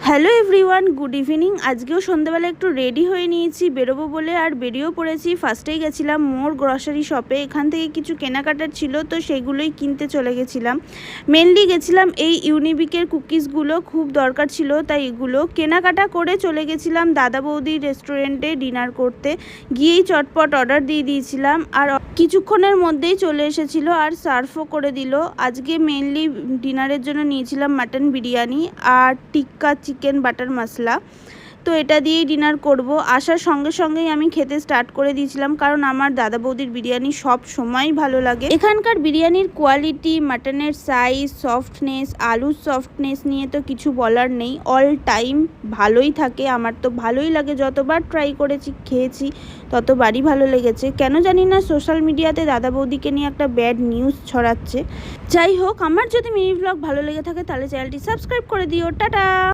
Hello everyone, good evening. আজকেও সন্ধ্যাবেলা একটু রেডি হয়ে নিয়েছি বেরোবো বলে, আর বেরিয়েও পড়েছি। ফার্স্টেই গেছিলাম মোর গ্রসারি শপে, এখান থেকে কিছু কেনাকাটার ছিল তো সেগুলোই কিনতে চলে গেছিলাম। মেনলি গেছিলাম এই ইউনিবিকের কুকিজগুলো, খুব দরকার ছিল তাই এগুলো কেনাকাটা করে চলে গেছিলাম দাদা বৌদির রেস্টুরেন্টে ডিনার করতে। গিয়েই চটপট অর্ডার দিয়ে দিয়েছিলাম, আর কিছুক্ষণের মধ্যেই চলে এসেছিলো আর সার্ভও করে দিল। আজকে মেনলি ডিনারের জন্য নিয়েছিলাম মাটন বিরিয়ানি আর টিক্কা চিকেন বাটার মশলা। তো এটা দিয়েই ডিনার করব। আসার সঙ্গে সঙ্গেই আমি খেতে স্টার্ট করে দিয়েছিলাম, কারণ আমার দাদা বৌদির বিরিয়ানি সব সময়ই ভালো লাগে। এখানকার বিরিয়ানির কোয়ালিটি, মাটনের সাইজ, সফটনেস, আলুর সফটনেস নিয়ে তো কিছু বলার নেই। অল টাইম ভালোই থাকে, আমার তো ভালোই লাগে। যতবার ট্রাই করেছি, খেয়েছি, ততবারই ভালো লেগেছে। কেন জানি না সোশ্যাল মিডিয়াতে দাদা বৌদিকে নিয়ে একটা ব্যাড নিউজ ছড়াচ্ছে। যাই হোক, আমার যদি মিনি ব্লগ ভালো লেগে থাকে তাহলে চ্যানেলটি সাবস্ক্রাইব করে দিও। টাটা।